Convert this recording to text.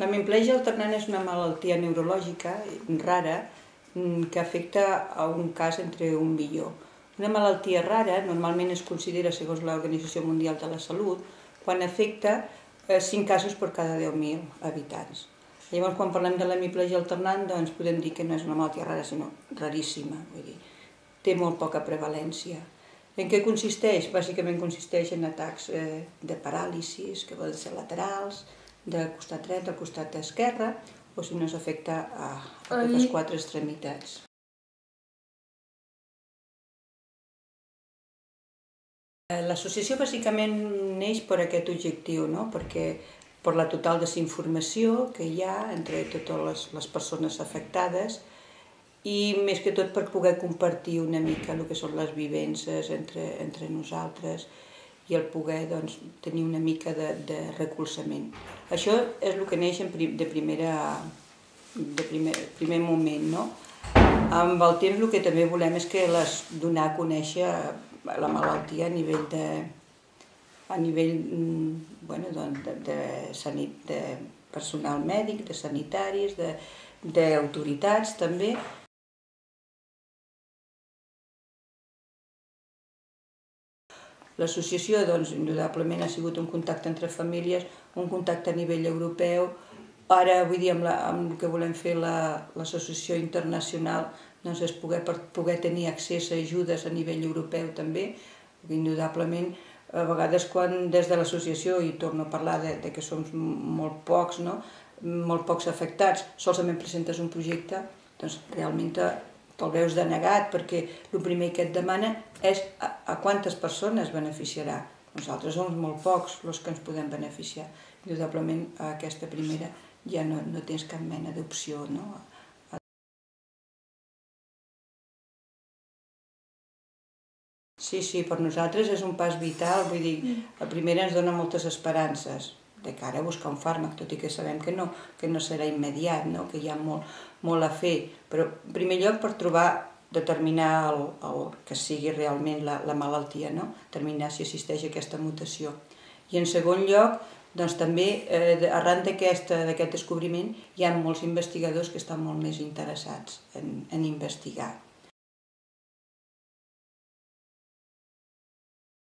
La hemiplegia alternant és una malaltia neurològica rara que afecta a un cas entre 1 milió. Una malaltia rara normalment es considera, segons l'Organització Mundial de la Salut, quan afecta 5 casos per cada 10.000 habitants. Llavors, quan parlem de l'hemiplegia alternant, doncs podem dir que no és una malaltia rara, sinó raríssima. Vull dir, té molt poca prevalència. En què consisteix? Bàsicament consisteix en atacs de paràlisis, que poden ser laterals, del costat dret, del costat esquerre, o si no s'afecta a totes 4 extremitats. L'associació bàsicament neix per aquest objectiu, no? Perquè per la total desinformació que hi ha entre totes les persones afectades i més que tot per poder compartir una mica el que són les vivències entre nosaltres i el poder tenir una mica de recolzament. Això és el que neix de primer moment, no? Amb el temps el que també volem és que donar a conèixer la malaltia a nivell de personal mèdic, de sanitaris, d'autoritats també. L'associació, indudablement, ha sigut un contacte entre famílies, un contacte a nivell europeu. Ara, vull dir, amb el que volem fer l'associació internacional, és poder tenir accés a ajudes a nivell europeu també. Indudablement, a vegades quan des de l'associació, i torno a parlar que som molt pocs, molt pocs afectats, solament presentes un projecte, doncs realment te'l veus denegat, perquè el primer que et demana és a quantes persones beneficiarà. Nosaltres som molt pocs els que ens podem beneficiar. Indudablement, a aquesta primera ja no tens cap mena d'opció, no? Sí, per nosaltres és un pas vital, vull dir, la primera ens dona moltes esperances de cara a buscar un fàrmac, tot i que sabem que no serà immediat, que hi ha molt a fer, però en primer lloc per determinar el que sigui realment la malaltia, determinar si existeix aquesta mutació. I en segon lloc, doncs també arran d'aquest descobriment hi ha molts investigadors que estan molt més interessats en investigar.